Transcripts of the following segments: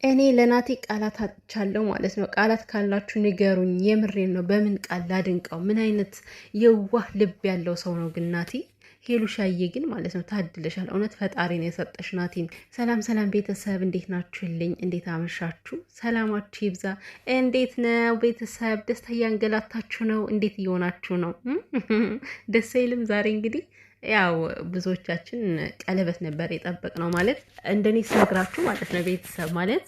እኔ ለናቲ ቃላት አጥቻለሁ ማለት ነው። ቃላት ካላችሁ ንገሩኝ። የምሬን ነው። በምን ቃል ላድንቀው? ምን አይነት የዋህ ልብ ያለው ሰው ነው ግን ናቲ። ሄሉሻዬ ግን ማለት ነው ታድለሻል። እውነት ፈጣሪ ነው የሰጠሽ ናቲን። ሰላም ሰላም ቤተሰብ፣ እንዴት ናችሁልኝ? እንዴት አመሻችሁ? ሰላማችሁ ይብዛ። እንዴት ነው ቤተሰብ? ደስታ እያንገላታችሁ ነው? እንዴት እየሆናችሁ ነው? ደስ አይልም? ዛሬ እንግዲህ ያው ብዙዎቻችን ቀለበት ነበር የጠበቅነው። ማለት እንደኔ ስነግራችሁ ማለት ነው ቤተሰብ፣ ማለት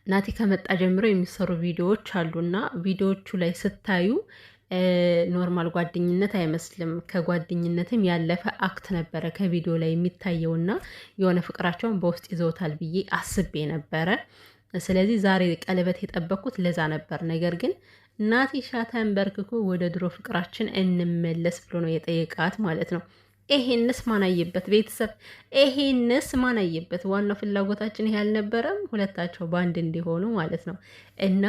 ናቲ ከመጣ ጀምሮ የሚሰሩ ቪዲዮዎች አሉና ቪዲዮዎቹ ላይ ስታዩ ኖርማል ጓደኝነት አይመስልም። ከጓደኝነትም ያለፈ አክት ነበረ ከቪዲዮ ላይ የሚታየውና የሆነ ፍቅራቸውን በውስጥ ይዘውታል ብዬ አስቤ ነበረ። ስለዚህ ዛሬ ቀለበት የጠበቅኩት ለዛ ነበር። ነገር ግን ናቲ ተንበርክኮ ወደ ድሮ ፍቅራችን እንመለስ ብሎ ነው የጠየቃት ማለት ነው። ይሄንስ ማናየበት ቤተሰብ፣ ይሄንስ ማናየበት። ዋናው ፍላጎታችን ይሄ አልነበረም፣ ሁለታቸው ባንድ እንዲሆኑ ማለት ነው። እና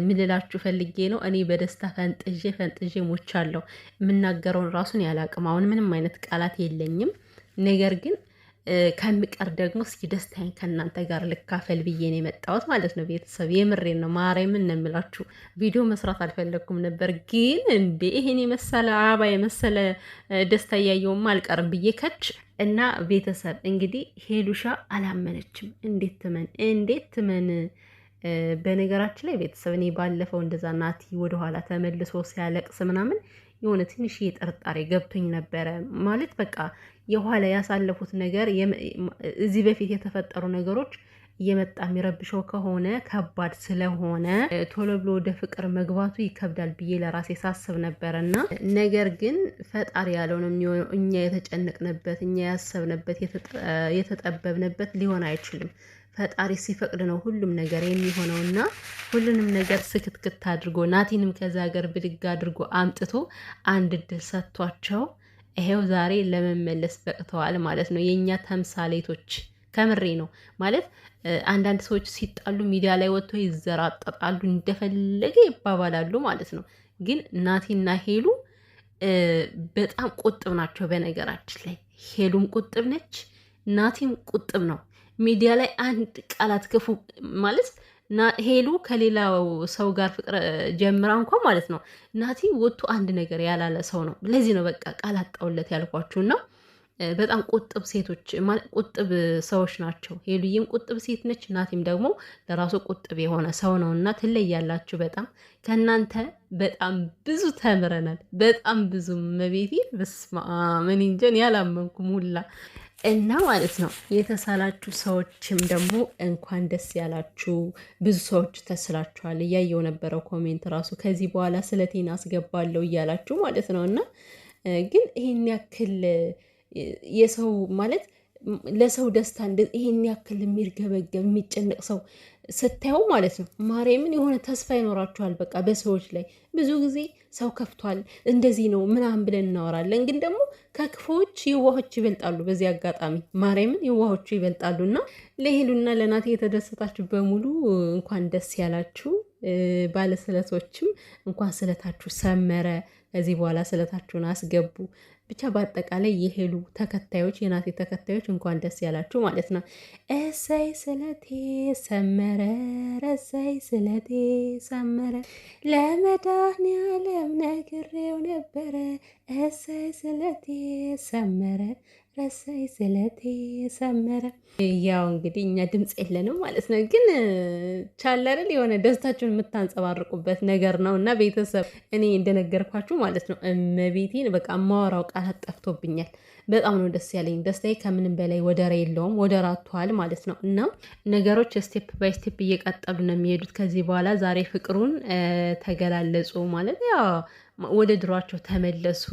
ምልላችሁ ፈልጌ ነው፣ እኔ በደስታ ፈንጥዤ ሞቻለሁ። የምናገረውን ራሱን ያላቅም። አሁን ምንም አይነት ቃላት የለኝም። ነገር ግን ከምቀር ደግሞ እስኪ ደስታዬን ከእናንተ ጋር ልካፈል ብዬ ነው የመጣሁት ማለት ነው ቤተሰብ። የምሬን ነው፣ ማርያምን ነው የምላችሁ። ቪዲዮ መስራት አልፈለግኩም ነበር፣ ግን እንዴ ይሄን የመሰለ አበባ የመሰለ ደስታ እያየውማ አልቀርም ብዬ ከች እና ቤተሰብ እንግዲህ ሄሉሻ አላመነችም። እንዴት ትመን? በነገራችን ላይ ቤተሰብ እኔ ባለፈው እንደዛ ናቲ ወደኋላ ተመልሶ ሲያለቅስ ምናምን የሆነ ትንሽ ጥርጣሬ ገብቶኝ ነበረ። ማለት በቃ የኋላ ያሳለፉት ነገር እዚህ በፊት የተፈጠሩ ነገሮች እየመጣ የሚረብሸው ከሆነ ከባድ ስለሆነ ቶሎ ብሎ ወደ ፍቅር መግባቱ ይከብዳል ብዬ ለራሴ ሳስብ ነበረና፣ ነገር ግን ፈጣሪ ያለው ነው የሚሆነው። እኛ የተጨነቅንበት፣ እኛ ያሰብንበት፣ የተጠበብንበት ሊሆን አይችልም። ፈጣሪ ሲፈቅድ ነው ሁሉም ነገር የሚሆነውና ሁሉንም ነገር ስክትክት አድርጎ ናቲንም ከዛ ሀገር ብድግ አድርጎ አምጥቶ አንድ እድል ሰጥቷቸው ይሄው ዛሬ ለመመለስ በቅተዋል ማለት ነው። የእኛ ተምሳሌቶች ከምሬ ነው ማለት አንዳንድ ሰዎች ሲጣሉ ሚዲያ ላይ ወጥተው ይዘራጠጣሉ፣ እንደፈለገ ይባባላሉ ማለት ነው። ግን ናቲና ሄሉ በጣም ቁጥብ ናቸው። በነገራችን ላይ ሄሉም ቁጥብ ነች፣ ናቲም ቁጥብ ነው። ሚዲያ ላይ አንድ ቃላት ክፉ ማለት ሄሉ ከሌላው ሰው ጋር ፍቅር ጀምራ እንኳን ማለት ነው ናቲ ወጥቶ አንድ ነገር ያላለ ሰው ነው። ለዚህ ነው በቃ ቃል አጣውለት ያልኳችሁና በጣም ቁጥብ ሴቶች ቁጥብ ሰዎች ናቸው። ሄሉዬም ቁጥብ ሴት ነች፣ ናቲም ደግሞ ለራሱ ቁጥብ የሆነ ሰው ነው። እና ትለያላችሁ በጣም ከእናንተ በጣም ብዙ ተምረናል። በጣም ብዙ መቤቴ በስመ አብ እኔ እንጃ ያላመንኩም ሁላ እና ማለት ነው። የተሳላችሁ ሰዎችም ደግሞ እንኳን ደስ ያላችሁ። ብዙ ሰዎች ተስላችኋል። እያየው ነበረው ኮሜንት ራሱ ከዚህ በኋላ ስለቴን አስገባለሁ እያላችሁ ማለት ነው። እና ግን ይሄን ያክል የሰው ማለት ለሰው ደስታ ይሄን ያክል የሚርገበገብ የሚጨነቅ ሰው ስታየው ማለት ነው ማርያምን የሆነ ተስፋ ይኖራችኋል። በቃ በሰዎች ላይ ብዙ ጊዜ ሰው ከፍቷል እንደዚህ ነው ምናምን ብለን እናወራለን፣ ግን ደግሞ ከክፎች የዋሆች ይበልጣሉ። በዚህ አጋጣሚ ማርያምን የዋሆቹ ይበልጣሉ። እና ለሄሉና ለናቴ የተደሰታችሁ በሙሉ እንኳን ደስ ያላችሁ። ባለስለቶችም እንኳን ስለታችሁ ሰመረ። ከዚህ በኋላ ስለታችሁን አስገቡ። ብቻ በአጠቃላይ የሄሉ ተከታዮች የናቴ ተከታዮች እንኳን ደስ ያላችሁ ማለት ነው። እሰይ ስለቴ ሰመረ፣ እሰይ ስለቴ ሰመረ፣ ለመድኃኒዓለም ነግሬው ነበረ። እሰይ ስለቴ ሰመረ፣ እሰይ ስለቴ ሰመረ። ያው እንግዲህ እኛ ድምፅ የለንም ማለት ነው፣ ግን ቻለርን የሆነ ደስታችሁን የምታንጸባርቁበት ነገር ነው። እና ቤተሰብ እኔ እንደነገርኳችሁ ማለት ነው እመቤቴን በቃ ማወራው ቃላት ጠፍቶብኛል። በጣም ነው ደስ ያለኝ። ደስታዬ ከምንም በላይ ወደር የለውም፣ ወደር አጥቷል ማለት ነው። እና ነገሮች ስቴፕ ባይ ስቴፕ እየቀጠሉ ነው የሚሄዱት ከዚህ በኋላ። ዛሬ ፍቅሩን ተገላለጹ ማለት ያው ወደ ድሯቸው ተመለሱ።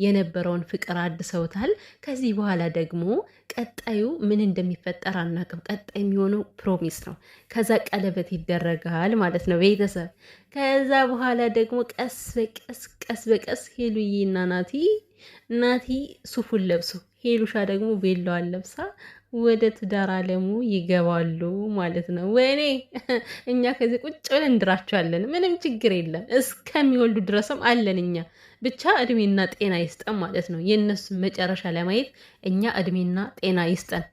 የነበረውን ፍቅር አድሰውታል። ከዚህ በኋላ ደግሞ ቀጣዩ ምን እንደሚፈጠር አናውቅም። ቀጣይ የሚሆነው ፕሮሚስ ነው። ከዛ ቀለበት ይደረጋል ማለት ነው ቤተሰብ። ከዛ በኋላ ደግሞ ቀስ በቀስ ሄሉዬና ናቲ ሱፉን ለብሶ ሄሉሻ ደግሞ ቤላዋን ለብሳ ወደ ትዳር አለሙ ይገባሉ ማለት ነው። ወይኔ እኛ ከዚህ ቁጭ ብለን እንድራቸዋለን። ምንም ችግር የለም። እስከሚወልዱ ድረስም አለን እኛ። ብቻ እድሜና ጤና ይስጠን ማለት ነው። የእነሱን መጨረሻ ለማየት እኛ እድሜና ጤና ይስጠን።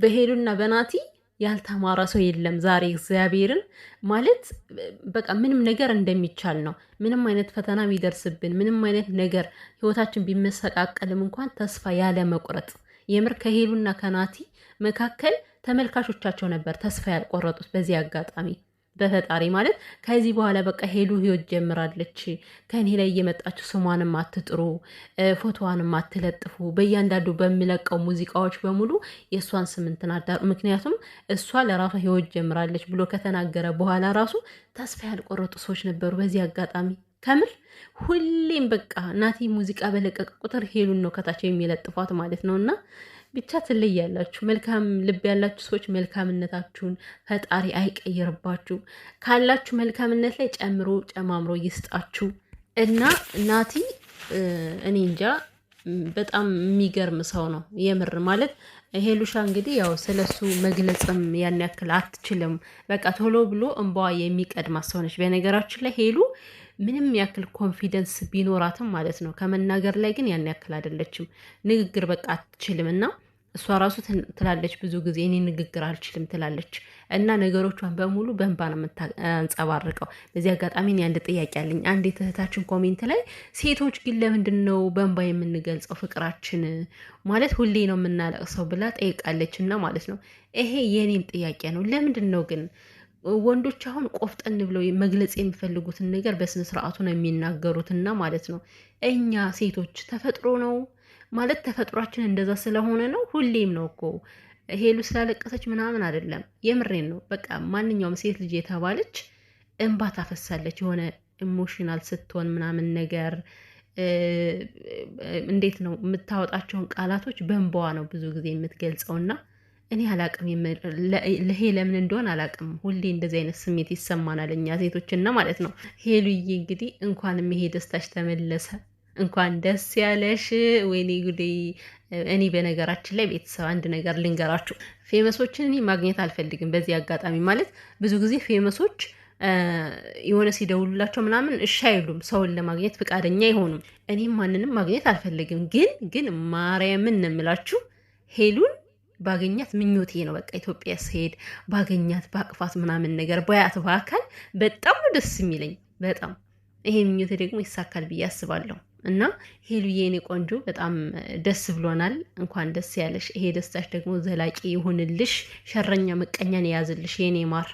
በሄሉና በናቲ ያልተማረ ሰው የለም ዛሬ እግዚአብሔርን ማለት በቃ ምንም ነገር እንደሚቻል ነው። ምንም አይነት ፈተና ቢደርስብን ምንም አይነት ነገር ህይወታችን ቢመሰቃቀልም እንኳን ተስፋ ያለ መቁረጥ የምር ከሄሉና ከናቲ መካከል ተመልካቾቻቸው ነበር ተስፋ ያልቆረጡት በዚህ አጋጣሚ በፈጣሪ ማለት ከዚህ በኋላ በቃ ሄሉ ህይወት ጀምራለች። ከኔ ላይ እየመጣችሁ ስሟንም አትጥሩ፣ ፎቶዋንም አትለጥፉ። በእያንዳንዱ በሚለቀው ሙዚቃዎች በሙሉ የእሷን ስም እንትን አዳሩ። ምክንያቱም እሷ ለራሷ ህይወት ጀምራለች ብሎ ከተናገረ በኋላ ራሱ ተስፋ ያልቆረጡ ሰዎች ነበሩ። በዚህ አጋጣሚ ከምር ሁሌም በቃ ናቲ ሙዚቃ በለቀቀ ቁጥር ሄሉን ነው ከታች የሚለጥፏት ማለት ነው እና ብቻ ትለያላችሁ። መልካም ልብ ያላችሁ ሰዎች መልካምነታችሁን ፈጣሪ አይቀይርባችሁ። ካላችሁ መልካምነት ላይ ጨምሮ ጨማምሮ ይስጣችሁ እና ናቲ እኔ እንጃ በጣም የሚገርም ሰው ነው የምር ማለት ሄሉሻ እንግዲህ ያው ስለሱ መግለጽም ያን ያክል አትችልም። በቃ ቶሎ ብሎ እንባዋ የሚቀድማት ሰው ነች። በነገራችን ላይ ሄሉ ምንም ያክል ኮንፊደንስ ቢኖራትም ማለት ነው ከመናገር ላይ ግን ያን ያክል አይደለችም። ንግግር በቃ አትችልም እና እሷ ራሱ ትላለች ብዙ ጊዜ እኔ ንግግር አልችልም ትላለች እና ነገሮቿን በሙሉ በእንባ ነው የምታንጸባርቀው። በዚህ አጋጣሚ እኔ አንድ ጥያቄ አለኝ። አንድ እህታችን ኮሜንት ላይ ሴቶች ግን ለምንድን ነው በእንባ የምንገልጸው ፍቅራችን ማለት ሁሌ ነው የምናለቅሰው ብላ ጠይቃለች እና ማለት ነው ይሄ የኔም ጥያቄ ነው። ለምንድን ነው ግን ወንዶች አሁን ቆፍጠን ብለው መግለጽ የሚፈልጉትን ነገር በስነ ስርዓቱ ነው የሚናገሩትና ማለት ነው እኛ ሴቶች ተፈጥሮ ነው ማለት ተፈጥሯችን እንደዛ ስለሆነ ነው። ሁሌም ነው እኮ ሄሉ ስላለቀሰች ምናምን አይደለም፣ የምሬን ነው። በቃ ማንኛውም ሴት ልጅ የተባለች እንባ ታፈሳለች የሆነ ኢሞሽናል ስትሆን ምናምን ነገር እንዴት ነው የምታወጣቸውን ቃላቶች በእንባዋ ነው ብዙ ጊዜ የምትገልጸውና እኔ አላቅም ለሄ ለምን እንደሆነ አላቅም። ሁሌ እንደዚህ አይነት ስሜት ይሰማናል እኛ ሴቶችና ማለት ነው። ሄሉዬ እንግዲህ እንኳንም ይሄ ደስታሽ ተመለሰ፣ እንኳን ደስ ያለሽ። ወይኔ ጉዴ! እኔ በነገራችን ላይ ቤተሰብ አንድ ነገር ልንገራችሁ፣ ፌመሶችን እኔ ማግኘት አልፈልግም። በዚህ አጋጣሚ ማለት ብዙ ጊዜ ፌመሶች የሆነ ሲደውሉላቸው ምናምን እሺ አይሉም፣ ሰውን ለማግኘት ፈቃደኛ አይሆኑም። እኔም ማንንም ማግኘት አልፈልግም። ግን ማርያምን ነው የምላችሁ ሄሉን ባገኛት ምኞቴ ነው። በቃ ኢትዮጵያ ስሄድ ባገኛት ባቅፋት ምናምን ነገር ባያት በአካል በጣም ነው ደስ የሚለኝ በጣም። ይሄ ምኞቴ ደግሞ ይሳካል ብዬ አስባለሁ። እና ሄሉዬ የኔ ቆንጆ በጣም ደስ ብሎናል። እንኳን ደስ ያለሽ። ይሄ ደስታሽ ደግሞ ዘላቂ ይሁንልሽ። ሸረኛ ምቀኛን የያዝልሽ የኔ ማር።